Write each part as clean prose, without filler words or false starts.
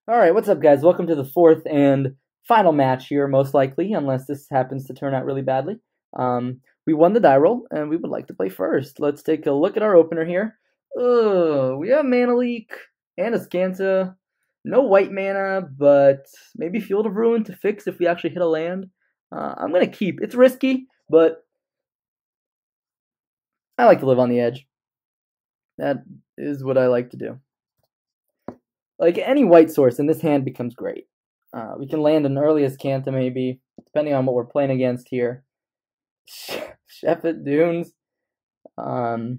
Alright, what's up, guys? Welcome to the fourth and final match here, most likely, unless this happens to turn out really badly. We won the die roll, and we would like to play first. Let's take a look at our opener here. We have Mana Leak and Azcanta. No white mana, but maybe Field of Ruin to fix if we actually hit a land. I'm going to keep. It's risky, but I like to live on the edge. That is what I like to do. Like any white source, and this hand becomes great. We can land an early Azcanta maybe, depending on what we're playing against here. Shephet Dunes. Aether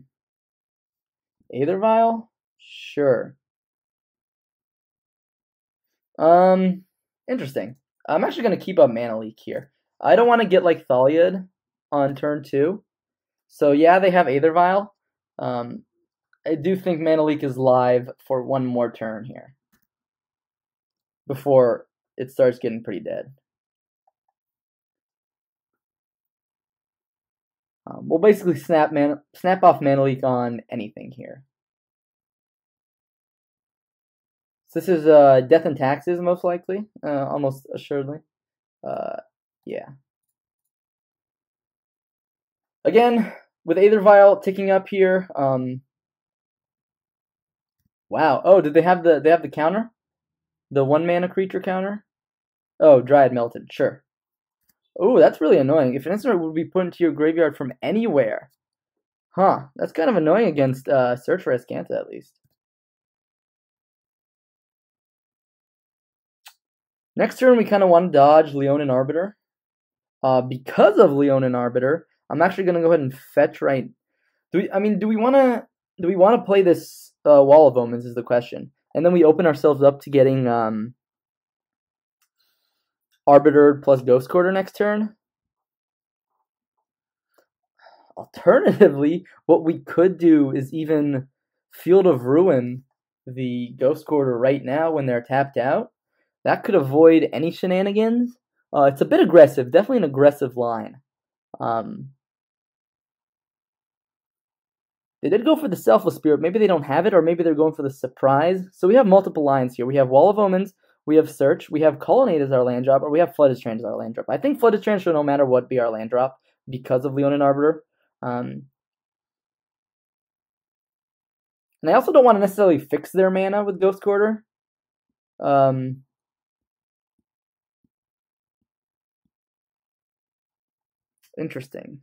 Vial? Sure. Interesting. I'm actually going to keep up Mana Leak here. I don't want to get like Thaliad on turn 2. So yeah, they have Aether Vial. I do think Mana Leak is live for one more turn here before it starts getting pretty dead. We'll basically snap off Mana Leak on anything here. So this is Death and Taxes, most likely, almost assuredly. Yeah. Again, with Aether Vial ticking up here. Wow. Oh, did they have the counter? The 1-mana creature counter? Oh, Dryad Melted. Sure. Oh, that's really annoying. If an instant would be put into your graveyard from anywhere. Huh. That's kind of annoying against Search for Azcanta, at least. Next turn, we kind of want to dodge Leonin Arbiter. Because of Leonin Arbiter, I'm actually going to go ahead and fetch right. Do we want to play this Wall of Omens is the question. And then we open ourselves up to getting Arbiter plus Ghost Quarter next turn. Alternatively, what we could do is even Field of Ruin the Ghost Quarter right now when they're tapped out. That could avoid any shenanigans. It's a bit aggressive, definitely an aggressive line. They did go for the Selfless Spirit. Maybe they don't have it, or maybe they're going for the surprise. So we have multiple lines here. We have Wall of Omens, we have Search, we have Colonnade as our land drop, or we have Flooded Strand as our land drop. I think Flooded Strand should no matter what be our land drop because of Leonin Arbiter. And I also don't want to necessarily fix their mana with Ghost Quarter. Interesting.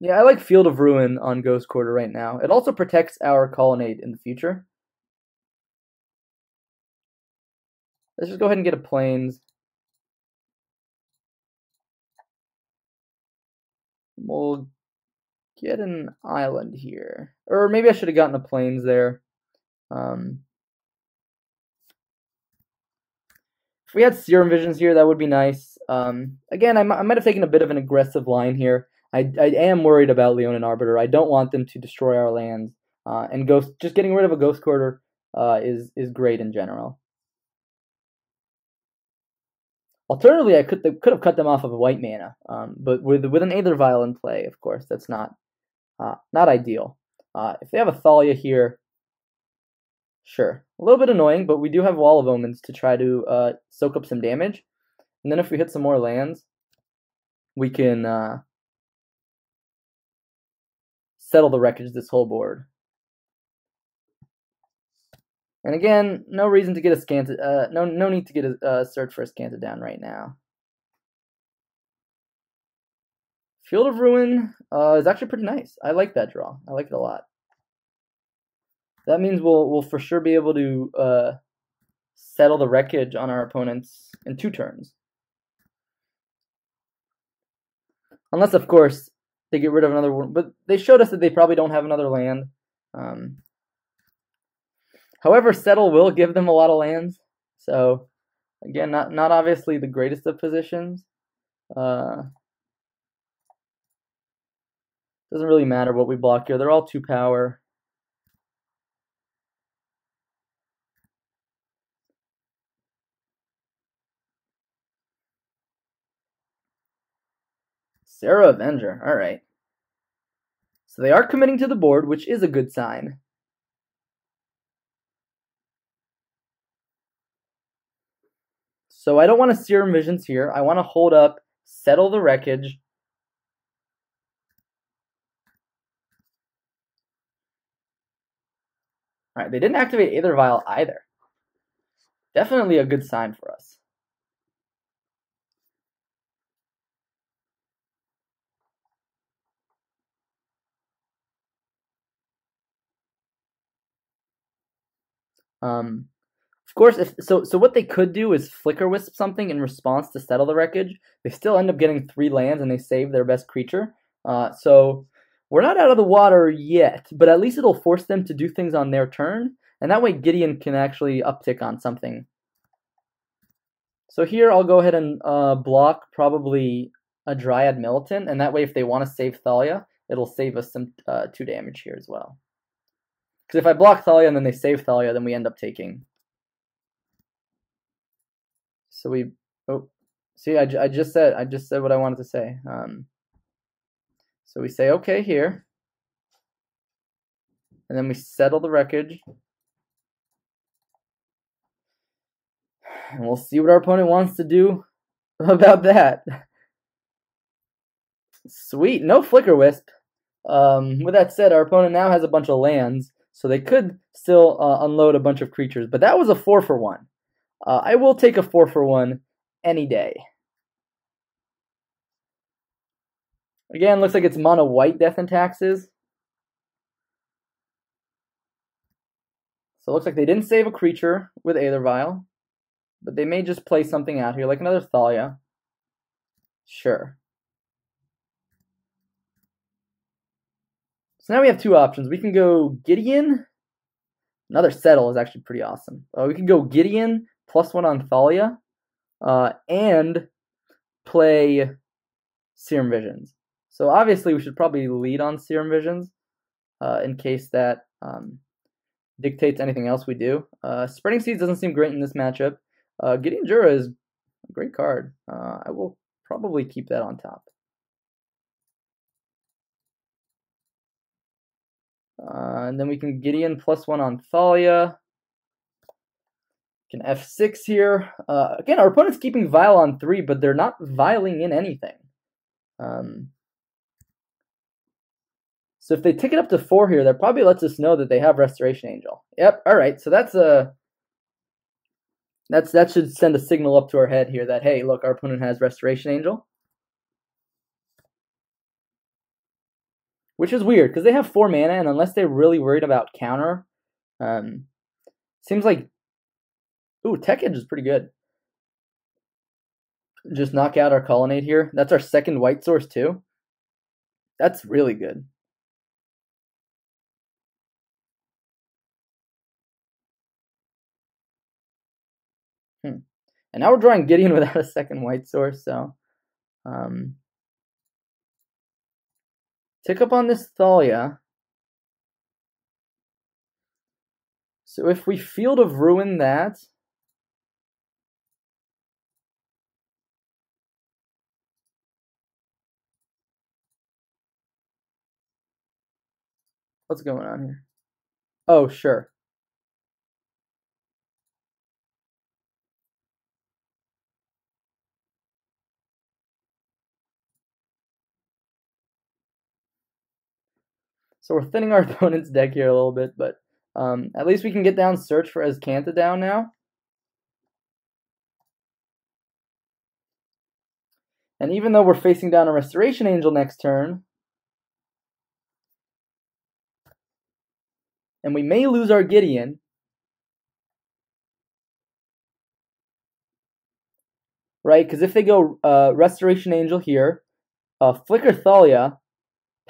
Yeah, I like Field of Ruin on Ghost Quarter right now. It also protects our Colonnade in the future. Let's just go ahead and get a Plains. We'll get an island here. Or maybe I should have gotten a Plains there. If we had Serum Visions here, that would be nice. Again, I might have taken a bit of an aggressive line here. I am worried about Leonin Arbiter. I don't want them to destroy our lands. And just getting rid of a Ghost Quarter is great in general. Alternatively, I could have cut them off of a white mana, but with an Aether Vial in play, of course, that's not ideal. If they have a Thalia here, sure, a little bit annoying, but we do have Wall of Omens to try to soak up some damage, and then if we hit some more lands, we can settle the Wreckage this whole board. And again, no reason to get Azcanta. No need to get a Search for Azcanta down right now. Field of Ruin is actually pretty nice. I like that draw. I like it a lot. That means we'll for sure be able to settle the Wreckage on our opponents in 2 turns. Unless, of course, they get rid of another one. But they showed us that they probably don't have another land. However, Settle will give them a lot of lands. So, again, not obviously the greatest of positions. Doesn't really matter what we block here. They're all 2 power. Sarah Avenger. All right. So they are committing to the board, which is a good sign. So I don't want to Serum Visions here. I want to hold up, settle the Wreckage. All right, they didn't activate Aether Vial either. Definitely a good sign for us. Of course, so what they could do is Flicker Wisp something in response to settle the Wreckage. They still end up getting 3 lands, and they save their best creature. So we're not out of the water yet, but at least it'll force them to do things on their turn, and that way Gideon can actually uptick on something. So here I'll go ahead and block probably a Dryad Militant, and that way if they want to save Thalia, it'll save us some 2 damage here as well. Because if I block Thalia and then they save Thalia, then we end up taking. So we, oh, see, I just said what I wanted to say. So we say okay here, and then we settle the Wreckage, and we'll see what our opponent wants to do about that. Sweet, no Flicker Wisp. With that said, our opponent now has a bunch of lands, so they could still unload a bunch of creatures, but that was a 4-for-1. I will take a 4-for-1 any day. Again, looks like it's mono white Death and Taxes. So it looks like they didn't save a creature with Aether Vial, but they may just play something out here, like another Thalia. Sure. So now we have 2 options. We can go Gideon. Another settle is actually pretty awesome. We can go Gideon, +1 on Thalia, and play Serum Visions. So obviously we should probably lead on Serum Visions in case that dictates anything else we do. Spreading Seeds doesn't seem great in this matchup. Gideon Jura is a great card. I will probably keep that on top. And then we can Gideon +1 on Thalia. Can F6 here. Again, our opponent's keeping Vial on 3, but they're not vialing in anything. So if they tick it up to 4 here, that probably lets us know that they have Restoration Angel. Yep, alright, so that should send a signal up to our head here that, hey, look, our opponent has Restoration Angel. Which is weird, because they have 4 mana, and unless they're really worried about counter, seems like, ooh, Tech Edge is pretty good. Just knock out our Colonnade here. That's our 2nd white source, too. That's really good. And now we're drawing Gideon without a 2nd white source, so tick up on this Thalia. So if we Field of Ruin that, what's going on here? Oh, sure. So we're thinning our opponent's deck here a little bit, but at least we can get down Search for Azcanta down now. And even though we're facing down a Restoration Angel next turn, and we may lose our Gideon, right? Because if they go Restoration Angel here, Flicker Thalia,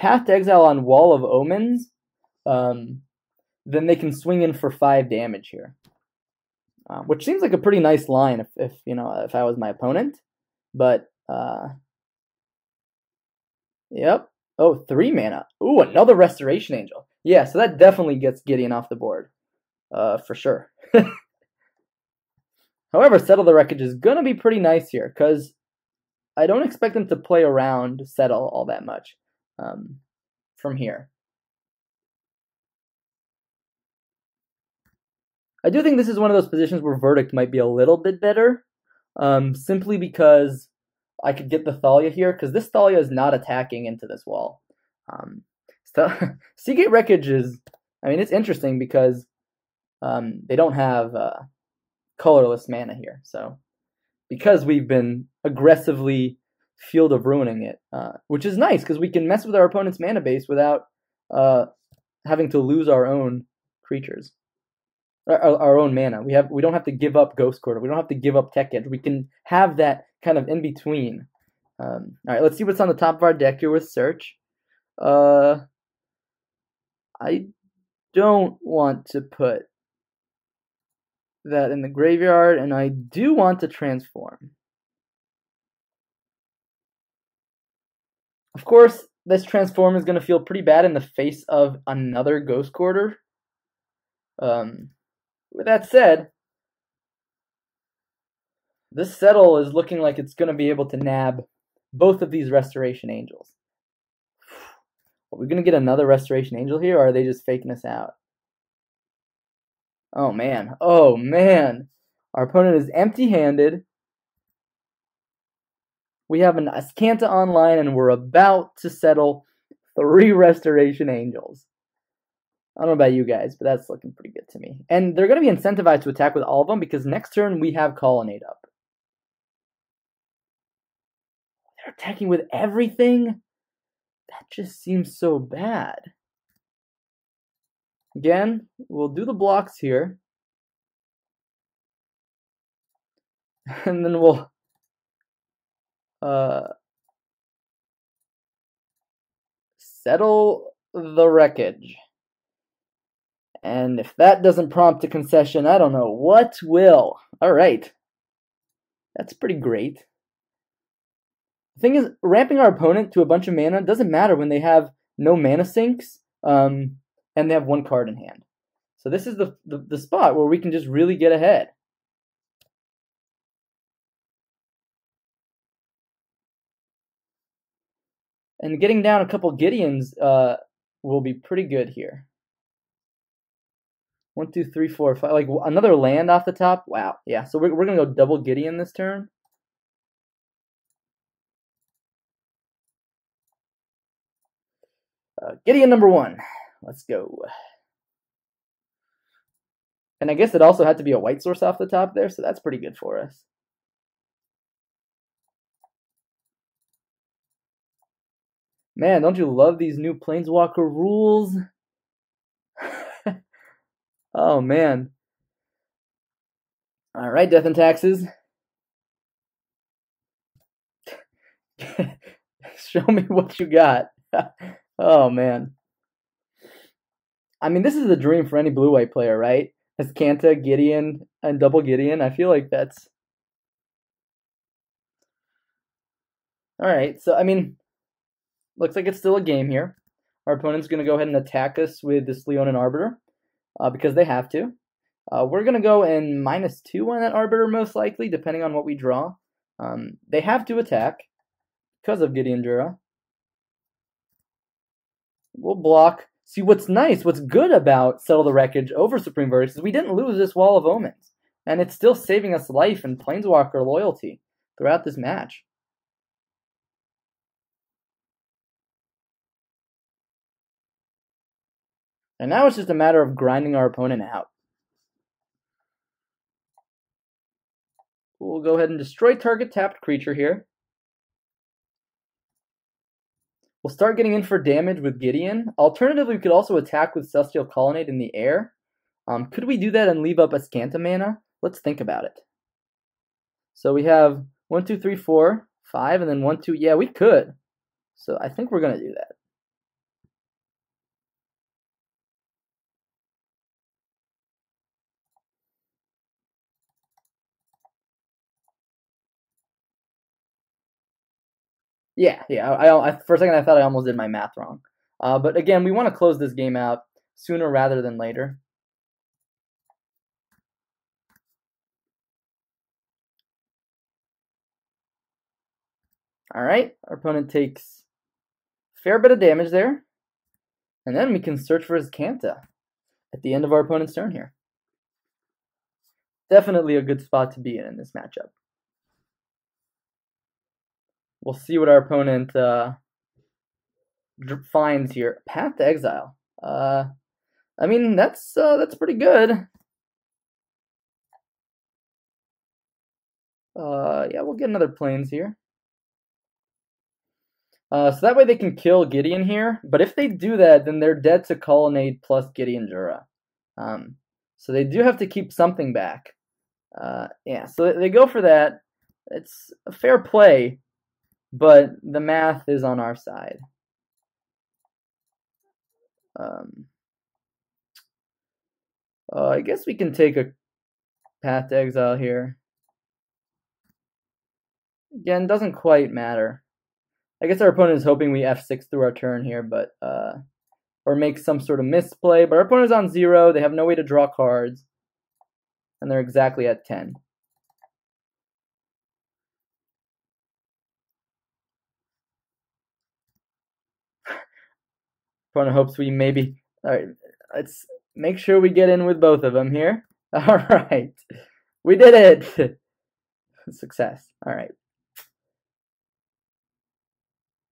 Path to Exile on Wall of Omens, then they can swing in for 5 damage here, which seems like a pretty nice line if I was my opponent. But yep. Oh, 3 mana. Ooh, another Restoration Angel. Yeah, so that definitely gets Gideon off the board, for sure. However, Settle the Wreckage is gonna be pretty nice here because I don't expect them to play around Settle all that much from here. I do think this is one of those positions where Verdict might be a little bit better. simply because I could get the Thalia here, because this Thalia is not attacking into this wall. So Seagate Wreckage is, I mean, it's interesting because they don't have colorless mana here. So because we've been aggressively Field of Ruining it, which is nice because we can mess with our opponent's mana base without having to lose our own creatures, our own mana. We don't have to give up Ghost Quarter. We don't have to give up Tech Edge. We can have that kind of in between. All right, let's see what's on the top of our deck here with Search. I don't want to put that in the graveyard, and I do want to transform. Of course, this transform is going to feel pretty bad in the face of another Ghost Quarter. With that said, this Settle is looking like it's going to be able to nab both of these Restoration Angels. Are we going to get another Restoration Angel here, or are they just faking us out? Oh, man. Oh, man. Our opponent is empty-handed. We have an Azcanta online, and we're about to settle 3 Restoration Angels. I don't know about you guys, but that's looking pretty good to me. And they're going to be incentivized to attack with all of them because next turn we have Colonnade up. They're attacking with everything? That just seems so bad. Again, we'll do the blocks here. And then we'll settle the Wreckage. And if that doesn't prompt a concession, I don't know what will. All right. That's pretty great. The thing is, ramping our opponent to a bunch of mana doesn't matter when they have no mana sinks and they have 1 card in hand. So this is the spot where we can just really get ahead. And getting down a couple Gideons will be pretty good here. 1, 2, 3, 4, 5. Like another land off the top. Wow. Yeah. So we're gonna go double Gideon this turn. Gideon number 1. Let's go. And I guess it also had to be a white source off the top there, so that's pretty good for us. Man, don't you love these new Planeswalker rules? Oh, man. All right, Death and Taxes. Show me what you got. Oh, man. I mean, this is a dream for any blue-white player, right? Azcanta, Gideon, and double Gideon. I feel like that's... All right, so, I mean, looks like it's still a game here. Our opponent's going to go ahead and attack us with this Leonin Arbiter because they have to. We're going to go in -2 on that Arbiter, most likely, depending on what we draw. They have to attack because of Gideon Jura. We'll block. See, what's nice, what's good about Settle the Wreckage over Supreme Verdict is we didn't lose this Wall of Omens. And it's still saving us life and Planeswalker loyalty throughout this match. And now it's just a matter of grinding our opponent out. We'll go ahead and destroy target tapped creature here. We'll start getting in for damage with Gideon. Alternatively, we could also attack with Celestial Colonnade in the air. Could we do that and leave up Azcanta mana? Let's think about it. So we have 1, 2, 3, 4, 5, and then 1, 2. Yeah, we could. So I think we're going to do that. Yeah. For a second, I thought I almost did my math wrong. But again, we want to close this game out sooner rather than later. All right, our opponent takes a fair bit of damage there. And then we can search for Azcanta at the end of our opponent's turn here. Definitely a good spot to be in this matchup. We'll see what our opponent finds here. Path to Exile. I mean, that's pretty good. Yeah, we'll get another Plains here. So that way they can kill Gideon here. But if they do that, then they're dead to Colonnade plus Gideon Jura. So they do have to keep something back. Yeah, so they go for that. It's a fair play, but the math is on our side. I guess we can take a Path to Exile here. Again, doesn't quite matter. I guess our opponent is hoping we f6 through our turn here, but or make some sort of misplay. But our opponent's on 0. They have no way to draw cards, and they're exactly at 10. Opponent hopes we maybe. All right, let's make sure we get in with both of them here. All right, we did it. Success. All right.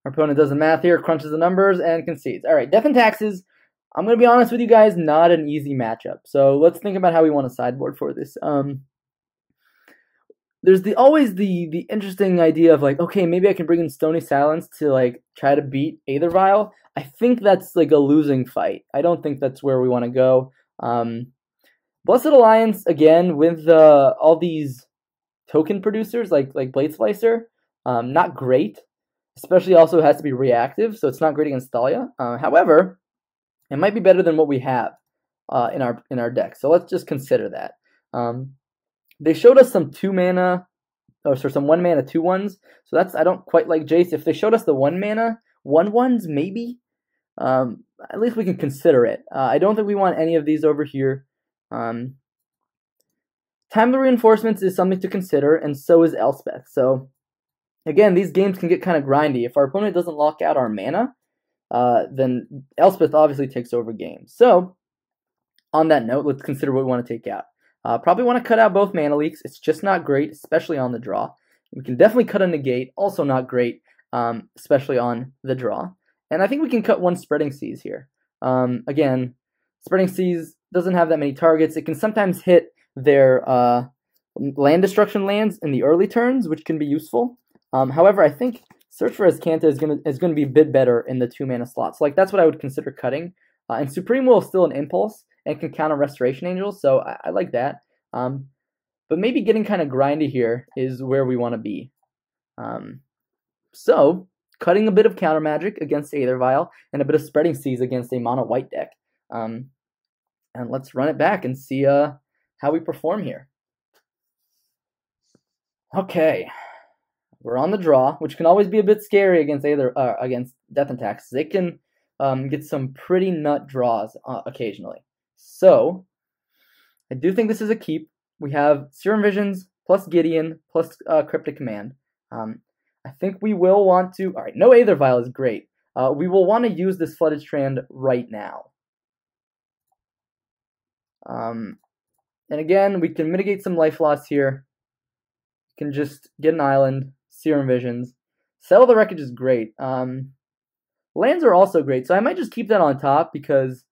Our opponent does the math here, crunches the numbers, and concedes. All right, Death and Taxes. I'm going to be honest with you guys, not an easy matchup. So let's think about how we want to sideboard for this. There's always the interesting idea of like, okay, maybe I can bring in Stony Silence to like try to beat Aethervile. I think that's like a losing fight. I don't think that's where we want to go. Blessed Alliance, again, with all these token producers like Blade Slicer, not great. Especially also has to be reactive, so it's not great against Thalia. However, it might be better than what we have in our deck. So let's just consider that. They showed us some 2-mana, or sorry, some 1-mana 2/1s. So that's, I don't quite like Jace. If they showed us the 1-mana 1/1s, maybe at least we can consider it. I don't think we want any of these over here. Time of Reinforcements is something to consider, and so is Elspeth. So again, these games can get kind of grindy. If our opponent doesn't lock out our mana, then Elspeth obviously takes over games. So, on that note, let's consider what we want to take out. Probably want to cut out both Mana Leaks. It's just not great, especially on the draw. We can definitely cut a Negate, also not great, especially on the draw. And I think we can cut one Spreading Seas here. Again, Spreading Seas doesn't have that many targets. It can sometimes hit their land destruction lands in the early turns, which can be useful. However, I think Search for Azcanta is gonna be a bit better in the 2-mana slots. Like that's what I would consider cutting. And Supreme Will is still an impulse and can counter Restoration Angels, so I like that. But maybe getting kind of grindy here is where we want to be. So cutting a bit of counter magic against Aethervile and a bit of Spreading Seas against a mono white deck. And let's run it back and see how we perform here. Okay. We're on the draw, which can always be a bit scary against against Death and Taxes. They can get some pretty nut draws occasionally. So, I do think this is a keep. We have Serum Visions plus Gideon plus Cryptic Command. I think we will want to. All right, no Aethervile is great. We will want to use this Flooded Strand right now. And again, we can mitigate some life loss here. We can just get an island. Serum Visions. Settle the Wreckage is great. Lands are also great, so I might just keep that on top because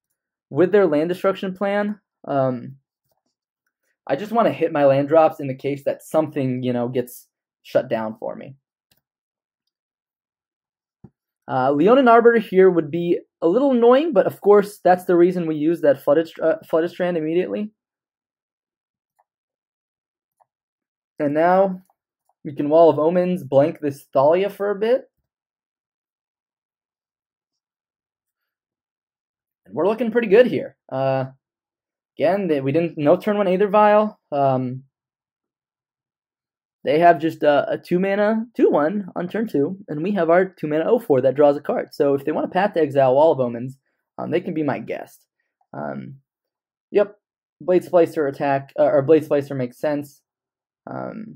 with their land destruction plan, I just want to hit my land drops in the case that something, gets shut down for me. Leonin Arbiter here would be a little annoying, but of course that's the reason we use that Flooded Strand immediately. And now we can Wall of Omens, blank this Thalia for a bit. And we're looking pretty good here. Again, we didn't no turn 1 Aethervile. They have just a 2-mana 2/1 on turn 2, and we have our 2-mana 0/4 that draws a card. So if they want to Path to Exile Wall of Omens, they can be my guest. Yep, Blade Splicer attack, or Blade Splicer makes sense.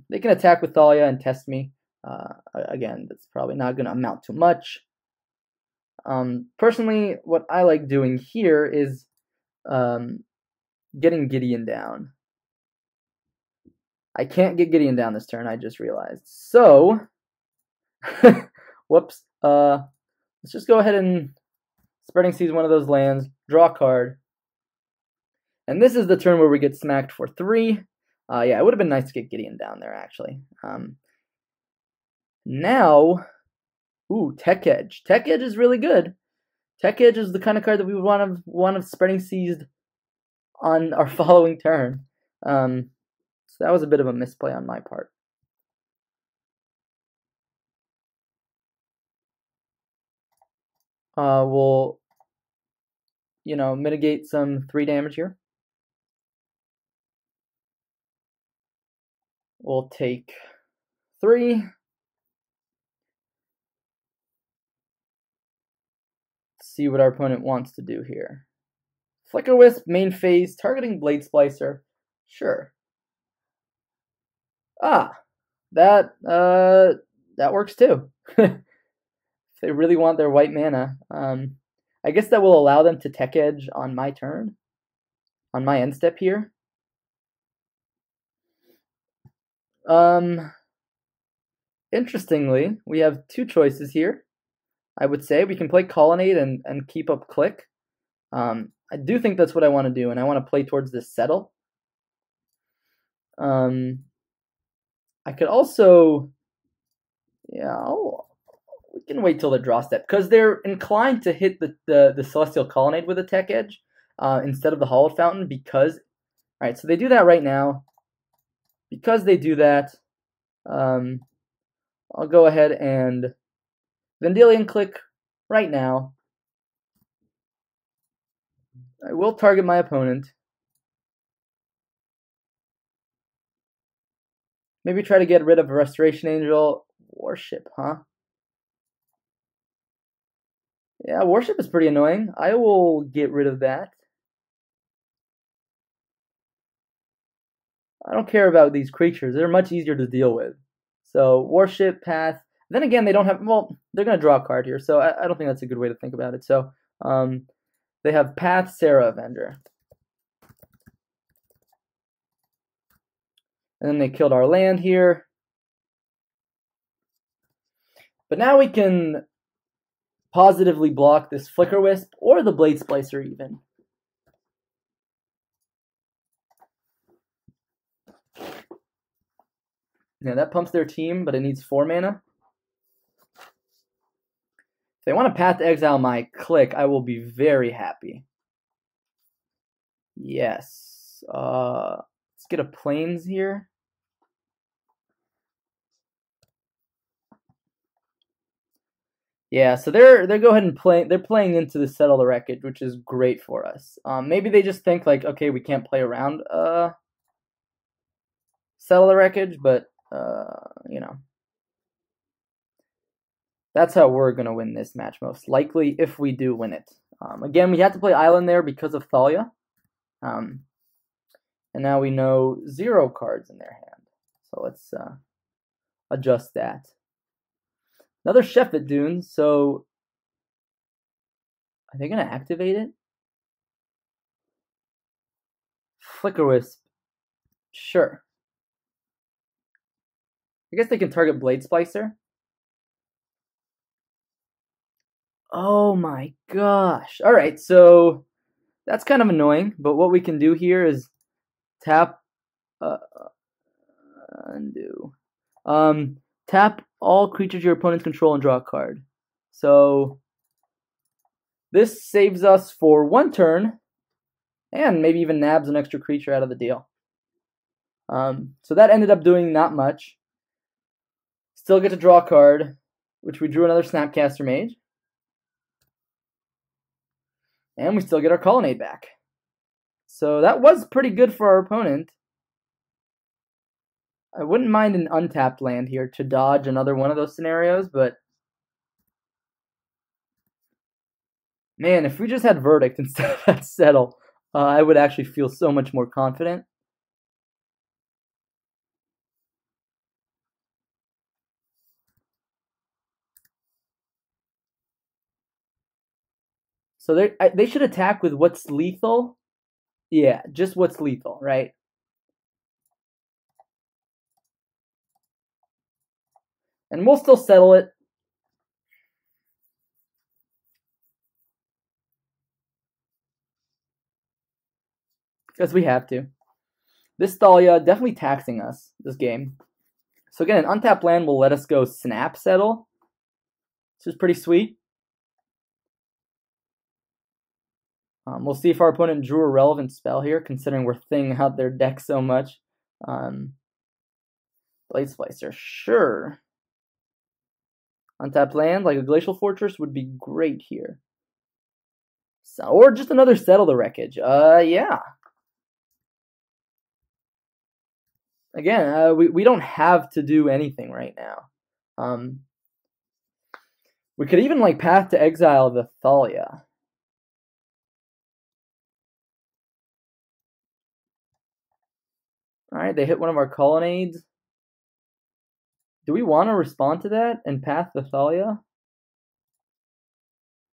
They can attack with Thalia and test me. Again, that's probably not going to amount to much. Personally, what I like doing here is getting Gideon down. I can't get Gideon down this turn, I just realized. So, Whoops. Let's just go ahead and Spreading Seas one of those lands, draw a card. And this is the turn where we get smacked for 3. Yeah, it would have been nice to get Gideon down there, actually. Now, Tech Edge. Tech Edge is really good. Tech Edge is the kind of card that we would want to Spreading Seas on our following turn. So that was a bit of a misplay on my part. We'll, mitigate some 3 damage here. We'll take 3. See what our opponent wants to do here. Flicker Wisp, main phase, targeting Blade Splicer. Sure. That works too. If they really want their white mana. I guess that will allow them to Tech Edge on my turn. On my end step here. Interestingly, we have 2 choices here. I would say we can play Colonnade and keep up Click. I do think that's what I want to do, and I want to play towards this Settle. I could also, we can wait till the draw step, because they're inclined to hit the Celestial Colonnade with a Tech Edge instead of the Hallowed Fountain, because, alright, so they do that right now. Because they do that, I'll go ahead and Vendilion Click right now. I will target my opponent. Maybe try to get rid of a Restoration Angel. Worship, huh? Yeah, Worship is pretty annoying. I will get rid of that. I don't care about these creatures. They're much easier to deal with. So, Worship, Path. Then again, they don't have... Well, they're going to draw a card here, so I don't think that's a good way to think about it. So, they have Path, Sarah Avenger. And then they killed our land here. But now we can positively block this Flicker Wisp or the Blade Splicer even. Yeah, that pumps their team, but it needs 4 mana. If they want to Path to Exile my Click, I will be very happy. Yes. Let's get a Plains here. Yeah, so they're go ahead and play. They're playing into the Settle the Wreckage, which is great for us. Maybe they just think like, okay, we can't play around Settle the Wreckage, but that's how we're gonna win this match most likely if we do win it. Again, we had to play Island there because of Thalia, and now we know 0 cards in their hand. So let's adjust that. Another Shephet Dune, so are they going to activate it? Flicker Wisp. Sure. I guess they can target Blade Splicer. Oh my gosh. Alright, so that's kind of annoying, but what we can do here is tap undo. Tap all creatures your opponents control and draw a card. So this saves us for 1 turn, and maybe even nabs an extra creature out of the deal. So that ended up doing not much. Still get to draw a card, which we drew another Snapcaster Mage. And we still get our Colonnade back. So that was pretty good for our opponent. I wouldn't mind an untapped land here to dodge another one of those scenarios, but man, if we just had Verdict instead of that Settle, I would actually feel so much more confident. So they should attack with what's lethal. Yeah, just what's lethal, right? And we'll still settle it. Because we have to. This Thalia definitely taxing us this game. So again, an untapped land will let us go snap settle. This is pretty sweet. We'll see if our opponent drew a relevant spell here, considering we're thinning out their deck so much. Blade Splicer, sure. Untapped land, like a Glacial Fortress, would be great here. So, or just another Settle the Wreckage. Yeah. Again, we don't have to do anything right now. We could even like Path to Exile the Thalia. Alright, they hit one of our colonnades. Do we want to respond to that and Path the Thalia?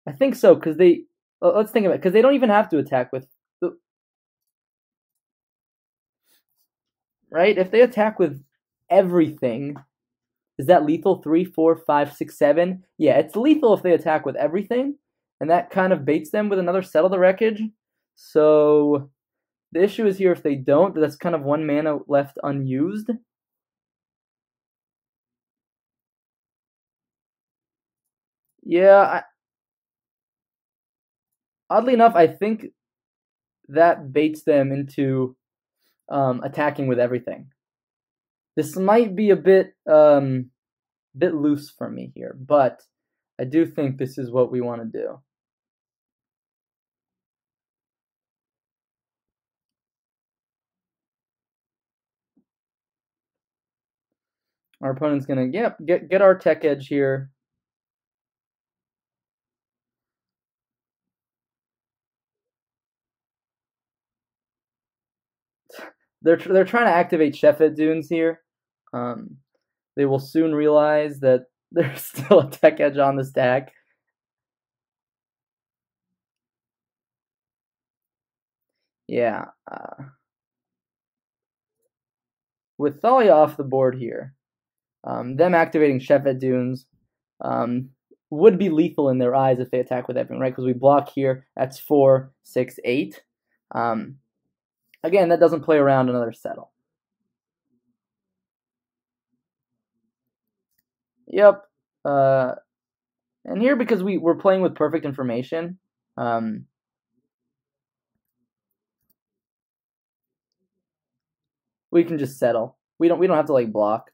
I think so, because they... let's think of it, because they don't even have to attack with... Right? If they attack with everything... Is that lethal? 3, 4, 5, 6, 7? Yeah, it's lethal if they attack with everything. And that kind of baits them with another Settle the Wreckage. So... The issue is here if they don't, that's kind of 1 mana left unused. Yeah, oddly enough, I think that baits them into attacking with everything. This might be a bit loose for me here, but I do think this is what we want to do. Our opponent's gonna get our tech edge here. They're trying to activate Shefet Dunes here. They will soon realize that there's still a tech edge on this deck. Yeah. With Thalia off the board here, them activating Shefet Dunes would be lethal in their eyes if they attack with everything, right? Because we block here. That's 4, 6, 8. Again, that doesn't play around another Settle. Yep. And here, because we're playing with perfect information, we can just settle. We don't have to like block.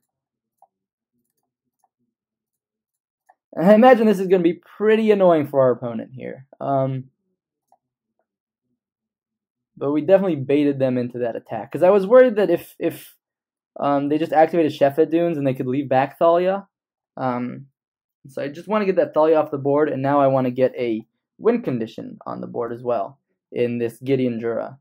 And I imagine this is going to be pretty annoying for our opponent here. But we definitely baited them into that attack. Because I was worried that if they just activated Shefet Dunes and they could leave back Thalia. So I just want to get that Thalia off the board, and now I want to get a win condition on the board as well in this Gideon Jura.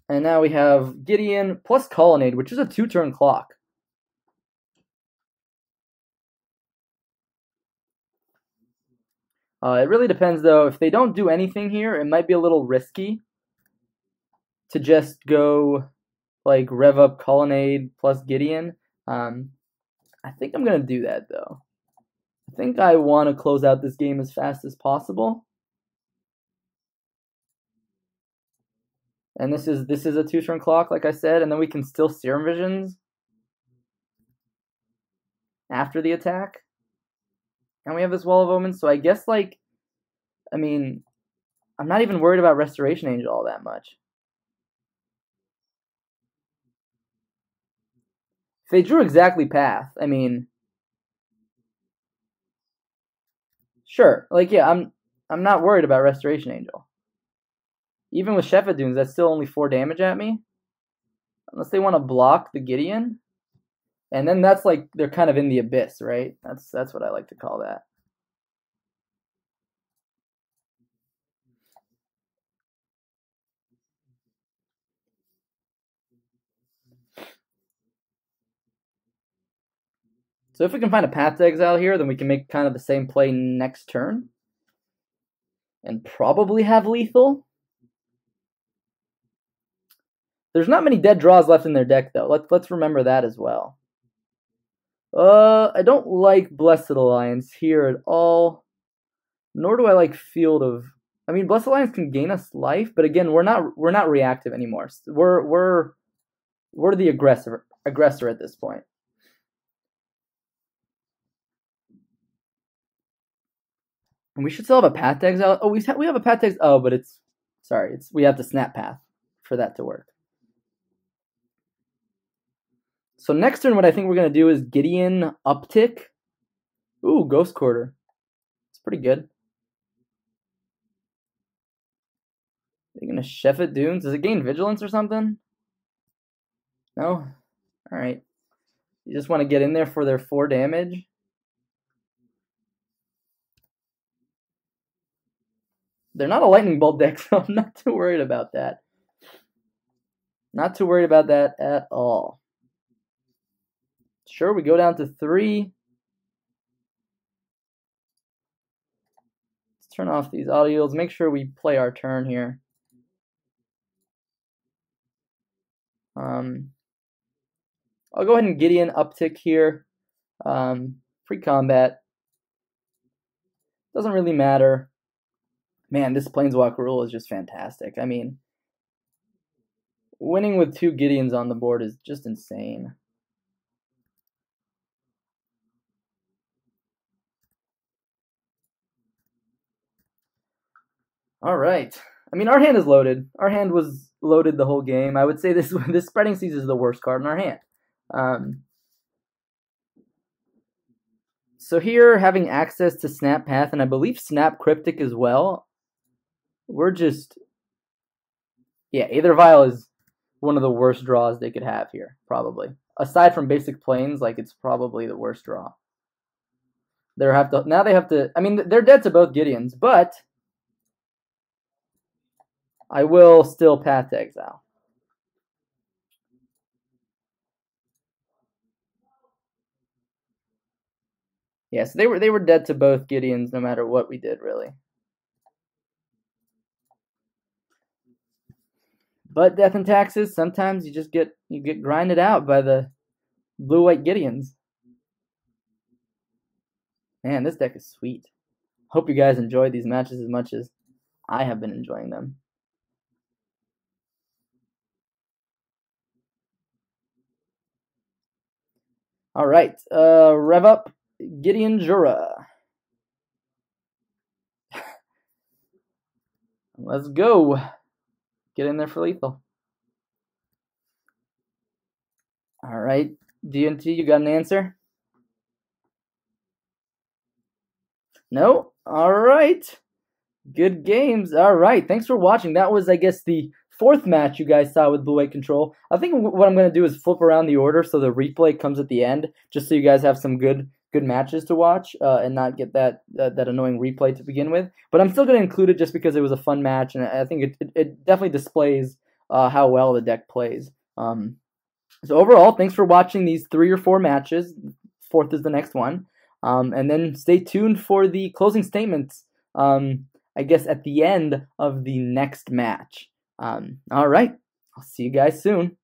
And now we have Gideon plus Colonnade, which is a 2-turn clock. It really depends, though. If they don't do anything here, it might be a little risky to just go, like, rev up Colonnade plus Gideon. I think I'm going to do that, though. I think I want to close out this game as fast as possible. And this is a 2-turn clock, like I said, and then we can still Serum Visions after the attack. And we have this Wall of Omens, so I guess, like, I mean, I'm not even worried about Restoration Angel all that much. If they drew exactly Path, I mean, sure, like, yeah, I'm not worried about Restoration Angel. Even with Shefet Dunes, that's still only 4 damage at me. Unless they want to block the Gideon. And then that's like, they're kind of in the abyss, right? That's what I like to call that. So if we can find a Path to Exile here, then we can make kind of the same play next turn. And probably have lethal. There's not many dead draws left in their deck, though. Let's remember that as well. I don't like Blessed Alliance here at all. Nor do I like Field of... I mean, Blessed Alliance can gain us life, but again, we're not reactive anymore. We're the aggressor at this point. And we should still have a Path to Exile. Oh, we have a Path to Exile. Oh, but we have to Snap Path for that to work. So next turn, what I think we're going to do is Gideon Uptick. Ooh, Ghost Quarter. It's pretty good. Are you going to Chef it Dunes? Does it gain Vigilance or something? No? Alright. You just want to get in there for their 4 damage. They're not a Lightning Bolt deck, so I'm not too worried about that. Not too worried about that at all. Sure, we go down to 3. Let's turn off these audios. Make sure we play our turn here. I'll go ahead and Gideon Uptick here. Free combat. Doesn't really matter. Man, this Planeswalker rule is just fantastic. I mean, winning with 2 Gideons on the board is just insane. All right. I mean, our hand is loaded. Our hand was loaded the whole game. I would say this Spreading Seas is the worst card in our hand. So here, having access to Snap Path, and I believe Snap Cryptic as well, we're just... Yeah, Aether Vial is one of the worst draws they could have here, probably. Aside from basic planes, like, it's probably the worst draw. Now they have to... I mean, they're dead to both Gideons, but... I will still Path to Exile. Yes, they were dead to both Gideons no matter what we did, really. But Death and Taxes, sometimes you get grinded out by the blue-white Gideons. Man, this deck is sweet. Hope you guys enjoyed these matches as much as I have been enjoying them. All right, rev up Gideon Jura. Let's go. Get in there for lethal. All right, DNT, you got an answer? No? All right. Good games. All right, thanks for watching. That was, I guess, the 4th match you guys saw with blue-white control. I think what I'm going to do is flip around the order so the replay comes at the end, just so you guys have some good matches to watch and not get that annoying replay to begin with. But I'm still going to include it just because it was a fun match, and I think it definitely displays how well the deck plays. So overall, thanks for watching these 3 or 4 matches. 4th is the next one. And then stay tuned for the closing statements, I guess, at the end of the next match. All right. I'll see you guys soon.